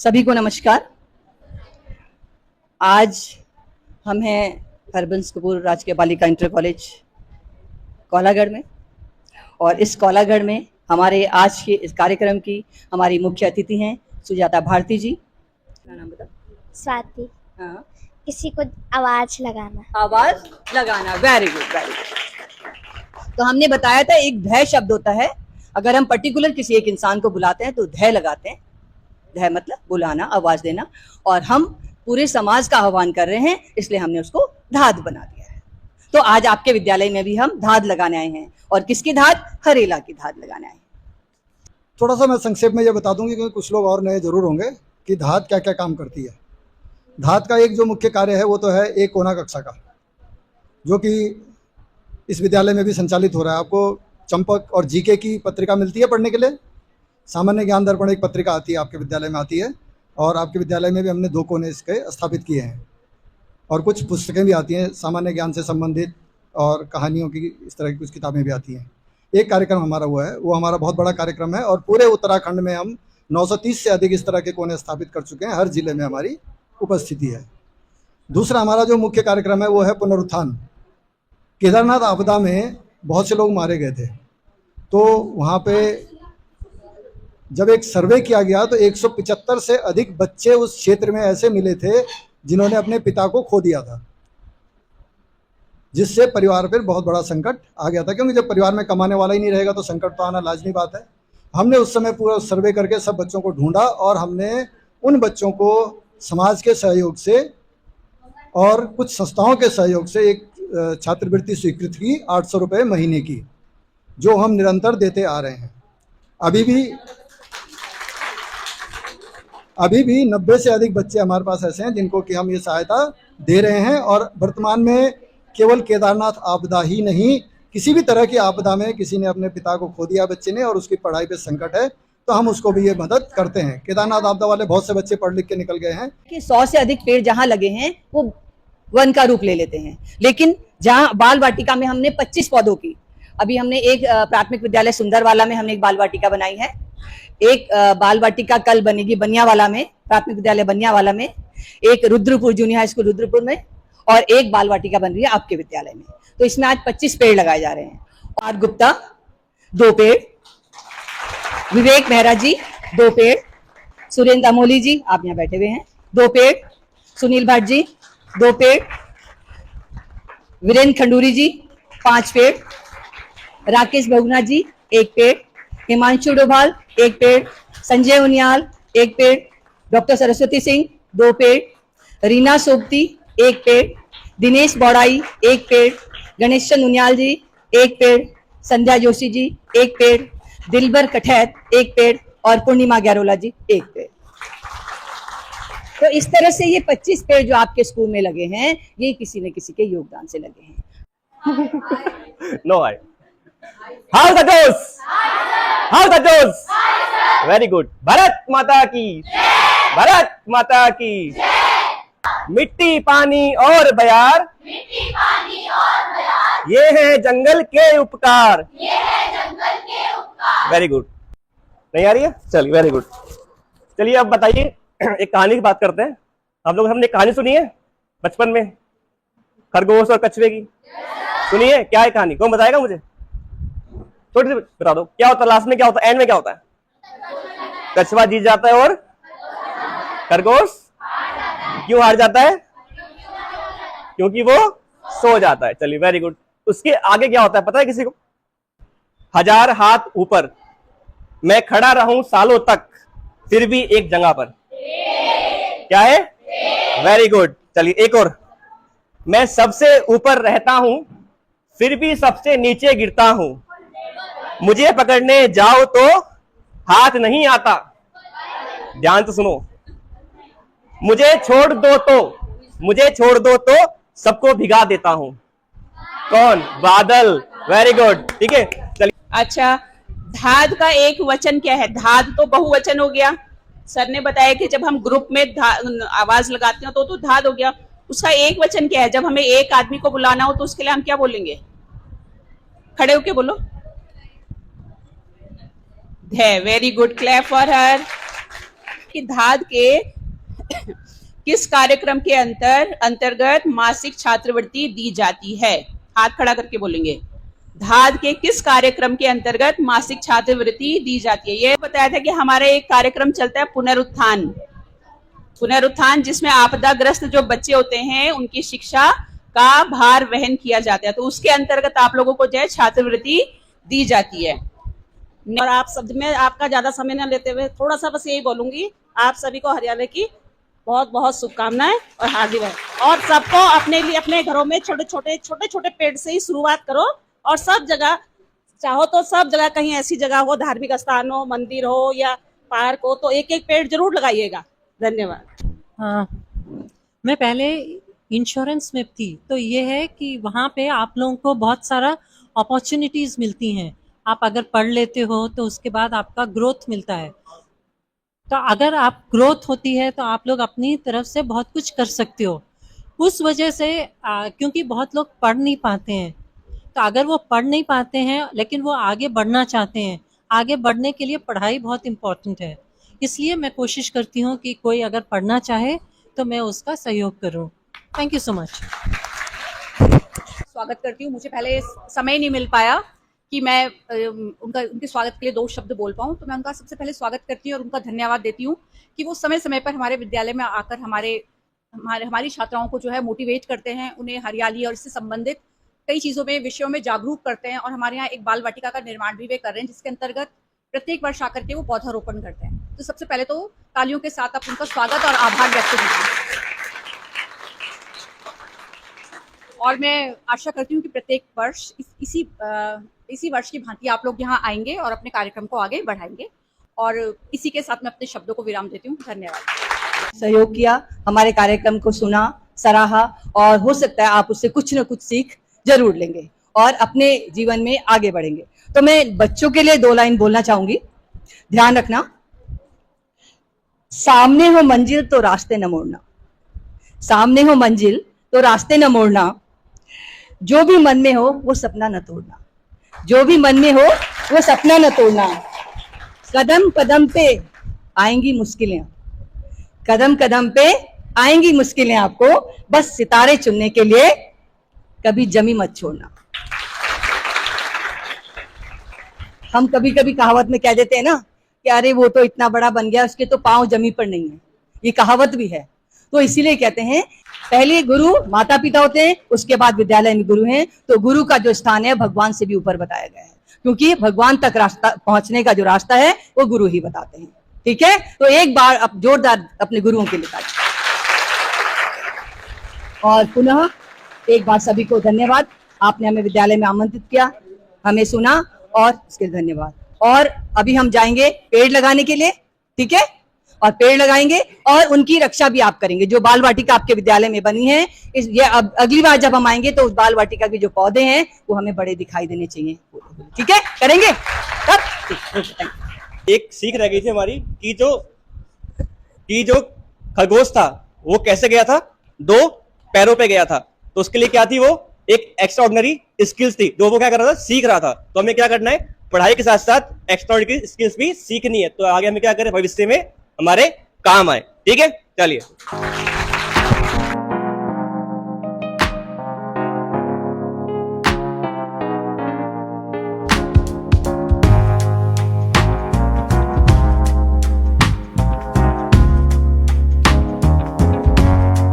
सभी को नमस्कार। आज हम हैं हरबंस कपूर राजकीय बालिका इंटर कॉलेज कोलागढ़ में, और इस कोलागढ़ में हमारे आज के इस कार्यक्रम की हमारी मुख्य अतिथि हैं सुजाता भारती जी। नाम बता। स्वाति। हाँ, किसी को आवाज लगाना। आवाज लगाना, वेरी गुड वेरी गुड। तो हमने बताया था एक धय शब्द होता है, अगर हम पर्टिकुलर किसी एक इंसान को बुलाते हैं तो धय लगाते हैं। धय मतलब बुलाना, आवाज देना, और हम पूरे समाज का आह्वान कर रहे हैं, इसलिए हमने उसको धाद बना दिया है। तो आज आपके विद्यालय में भी हम धाद लगाने आए हैं, और किसकी धाद? हरेला की धाद लगाने आए हैं। थोड़ा सा मैं संक्षेप में ये बता दूंगी क्योंकि कुछ लोग और नए जरूर होंगे कि धात क्या क्या काम करती है। धात का एक जो मुख्य कार्य है वो तो है एक कोना कक्षा का, जो कि इस विद्यालय में भी संचालित हो रहा है। आपको चंपक और जीके की पत्रिका मिलती है पढ़ने के लिए। सामान्य ज्ञान दर्पण एक पत्रिका आती है, आपके विद्यालय में आती है, और आपके विद्यालय में भी हमने 2 कोने इसके स्थापित किए हैं। और कुछ पुस्तकें भी आती हैं सामान्य ज्ञान से संबंधित, और कहानियों की इस तरह की कुछ किताबें भी आती हैं। एक कार्यक्रम हमारा हुआ है, वो हमारा बहुत बड़ा कार्यक्रम है, और पूरे उत्तराखंड में हम 930 से अधिक इस तरह के कोने स्थापित कर चुके हैं। हर जिले में हमारी उपस्थिति है। दूसरा हमारा जो मुख्य कार्यक्रम है वो है पुनरुत्थान। केदारनाथ आपदा में बहुत से लोग मारे गए थे, तो वहाँ पे जब एक सर्वे किया गया तो 175 से अधिक बच्चे उस क्षेत्र में ऐसे मिले थे जिन्होंने अपने पिता को खो दिया था, जिससे परिवार पर बहुत बड़ा संकट आ गया था। क्योंकि जब परिवार में कमाने वाला ही नहीं रहेगा तो संकट तो आना लाजमी बात है। हमने उस समय पूरा सर्वे करके सब बच्चों को ढूंढा, और हमने उन बच्चों को समाज के सहयोग से और कुछ संस्थाओं के सहयोग से एक छात्रवृत्ति स्वीकृत की 800 रुपये महीने की, जो हम निरंतर देते आ रहे हैं। अभी भी 90 से अधिक बच्चे हमारे पास ऐसे हैं जिनको कि हम ये सहायता दे रहे हैं। और वर्तमान में केवल केदारनाथ आपदा ही नहीं, किसी भी तरह की आपदा में किसी ने अपने पिता को खो दिया बच्चे ने, और उसकी पढ़ाई पे संकट है, तो हम उसको भी ये मदद करते हैं। केदारनाथ आपदा वाले बहुत से बच्चे पढ़ लिख के निकल गए हैं कि 100 से अधिक पेड़ जहां लगे हैं वो वन का रूप ले लेते हैं, लेकिन जहां बाल वाटिका में हमने 25 पौधों की, अभी हमने एक प्राथमिक विद्यालय सुंदरवाला में हमने एक बाल वाटिका बनाई है, एक बाल वाटिका कल बनेगी बनियावाला में, प्राथमिक विद्यालय बनियावाला में, एक Rudrapur junior high school Rudrapur में, और एक बाल वाटिका बन रही है आपके विद्यालय में। तो इसमें आज 25 पेड़ लगाए जा रहे हैं। और गुप्ता 2 पेड़, विवेक मेहरा जी 2 पेड़, सुरेंद्र अमोली जी आप यहाँ बैठे हुए हैं 2 पेड़, सुनील भट्ट जी 2 पेड़, वीरेंद्र खंडूरी जी 5 पेड़, राकेश बहुगुणा जी 1 पेड़, हिमांशु डोभाल 1 पेड़, संजय उनियाल 1 पेड़, डॉक्टर सरस्वती सिंह 2 पेड़, रीना सोबती 1 पेड़, दिनेश बौड़ाई 1 पेड़, गणेश चंद उनियाल जी 1 पेड़, संध्या जोशी जी 1 पेड़, दिलबर कठैत 1 पेड़, और पूर्णिमा ग्यारोला जी 1 पेड़। तो इस तरह से ये 25 पेड़ जो आपके स्कूल में लगे हैं, ये किसी न किसी के योगदान से लगे हैं। नो आई हाउ द जोश, हाउ द जोश, वेरी गुड। भारत माता की, भारत माता की। मिट्टी पानी और बयार, मिट्टी पानी और बयार, ये है जंगल के उपकार, ये है जंगल के उपकार। Very good. नहीं आ रही है? चलिए, वेरी गुड। चलिए अब बताइए, एक कहानी की बात करते हैं। आप लोग हमने कहानी सुनी है बचपन में, खरगोश और कछुए की? सुनिए, क्या है कहानी? कौन बताएगा मुझे? छोटी सी बता दो, क्या होता है लास्ट में, क्या होता है, एंड में क्या होता है? कछुआ जीत जाता है और खरगोश क्यों हार जाता है? क्योंकि वो सो जाता है। चलिए, वेरी गुड। उसके आगे क्या होता है पता है किसी को? 1000 हाथ ऊपर मैं खड़ा रहूं सालों तक, फिर भी एक जगह पर। क्या है? Very good. चलिए एक और, मैं सबसे ऊपर रहता हूं, फिर भी सबसे नीचे गिरता हूं, मुझे पकड़ने जाओ तो हाथ नहीं आता। ध्यान से सुनो, मुझे छोड़ दो तो सबको भिगा देता हूं। कौन? बादल। वेरी गुड, ठीक है। चलिए अच्छा, धाद का एक वचन क्या है? धाद तो बहुवचन हो गया। सर ने बताया कि जब हम ग्रुप में आवाज लगाते हैं तो धाद हो गया। उसका एक वचन क्या है? जब हमें एक आदमी को बुलाना हो तो उसके लिए हम क्या बोलेंगे? खड़े होके बोलो। धै। Very good, clap for her. कि धाद के किस कार्यक्रम के अंतर्गत मासिक छात्रवृत्ति दी जाती है? हाथ खड़ा करके बोलेंगे। धाद के किस कार्यक्रम के अंतर्गत मासिक छात्रवृत्ति दी जाती है? ये बताया था कि हमारा एक कार्यक्रम चलता है पुनरुत्थान, जिसमें आपदाग्रस्त जो बच्चे होते हैं उनकी शिक्षा का भार वहन किया जाता है, तो उसके अंतर्गत आप लोगों को जो है छात्रवृत्ति दी जाती है। और आप सब में आपका ज्यादा समय न लेते हुए थोड़ा सा बस यही बोलूंगी, आप सभी को हरियाणा की बहुत बहुत शुभकामनाएं और हार्दिक और सबको अपने लिए अपने घरों में छोटे छोटे पेड़ से ही शुरुआत करो, और सब जगह चाहो तो सब जगह कहीं ऐसी जगह हो, धार्मिक स्थान हो, मंदिर हो या पार्क हो, तो एक एक पेड़ जरूर लगाइएगा। धन्यवाद। हाँ, मैं पहले इंश्योरेंस में थी, तो ये है कि वहाँ पे आप लोगों को बहुत सारा अपॉर्चुनिटीज मिलती हैं। आप अगर पढ़ लेते हो तो उसके बाद आपका ग्रोथ मिलता है, तो अगर आप ग्रोथ होती है तो आप लोग अपनी तरफ से बहुत कुछ कर सकते हो। उस वजह से क्योंकि बहुत लोग पढ़ नहीं पाते हैं, तो अगर वो पढ़ नहीं पाते हैं लेकिन वो आगे बढ़ना चाहते हैं, आगे बढ़ने के लिए पढ़ाई बहुत इम्पोर्टेंट है। इसलिए मैं कोशिश करती हूँ कि कोई अगर पढ़ना चाहे तो मैं उसका सहयोग करूँ। Thank you so much. स्वागत करती हूँ। मुझे पहले समय नहीं मिल पाया कि मैं उनके स्वागत के लिए 2 शब्द बोल पाऊँ, तो मैं उनका सबसे पहले स्वागत करती हूँ और उनका धन्यवाद देती हूँ कि वो समय समय पर हमारे विद्यालय में आकर हमारी छात्राओं को जो है मोटिवेट करते हैं, उन्हें हरियाली और इससे संबंधित कई चीज़ों में विषयों में जागरूक करते हैं। और हमारे यहाँ एक बाल वाटिका का निर्माण भी वे कर रहे हैं, जिसके अंतर्गत प्रत्येक वर्ष आकर के वो पौधारोपण करते हैं। तो सबसे पहले तो तालियों के साथ आप उनका स्वागत और आभार व्यक्त कीजिए। और मैं आशा करती हूँ कि प्रत्येक वर्ष इसी वर्ष की भांति आप लोग यहाँ आएंगे और अपने कार्यक्रम को आगे बढ़ाएंगे। और इसी के साथ मैं अपने शब्दों को विराम देती हूँ। धन्यवाद। सहयोग किया, हमारे कार्यक्रम को सुना, सराहा, और हो सकता है आप उससे कुछ न कुछ सीख जरूर लेंगे और अपने जीवन में आगे बढ़ेंगे। तो मैं बच्चों के लिए 2 लाइन बोलना चाहूंगी। ध्यान रखना, सामने हो मंजिल तो रास्ते न मोड़ना, सामने हो मंजिल तो रास्ते न मोड़ना, जो भी मन में हो वो सपना न तोड़ना, जो भी मन में हो वो सपना न तोड़ना। कदम कदम पे आएंगी मुश्किलें, कदम कदम पे आएंगी मुश्किलें आपको, बस सितारे चुनने के लिए कभी जमी मत छोड़ना। हम कभी कभी कहावत में कह देते हैं ना कि अरे वो तो इतना बड़ा बन गया, उसके तो पांव जमी पर नहीं है, ये कहावत भी है। तो इसीलिए कहते हैं पहले गुरु माता पिता होते हैं, उसके बाद विद्यालय में गुरु हैं। तो गुरु का जो स्थान है भगवान से भी ऊपर बताया गया है, क्योंकि भगवान तक रास्ता पहुंचने का जो रास्ता है वो गुरु ही बताते हैं। ठीक है, तो एक बार अब जोरदार अपने गुरुओं के लिए ताली। और पुनः एक बार सभी को धन्यवाद, आपने हमें विद्यालय में आमंत्रित किया, हमें सुना, और इसके लिए धन्यवाद। और अभी हम जाएंगे पेड़ लगाने के लिए, ठीक है, और पेड़ लगाएंगे और उनकी रक्षा भी आप करेंगे। जो बाल वाटिका आपके विद्यालय में बनी है, ये अब अगली बार जब हम आएंगे तो उस बाल वाटिका के जो पौधे हैं वो हमें बड़े दिखाई देने चाहिए। ठीक है, करेंगे तब। एक सीख रह गई थी हमारी कि जो खरगोश था वो कैसे गया था, 2 पैरों पे गया था। तो उसके लिए क्या थी, वो एक एक्स्ट्राऑर्डिनरी स्किल्स थी जो वो क्या कर रहा था, सीख रहा था। तो हमें क्या करना है, पढ़ाई के साथ साथ एक्स्ट्राऑर्डिनरी स्किल्स भी सीखनी है, तो आगे हमें क्या करें, भविष्य में हमारे काम आए। ठीक है, चलिए।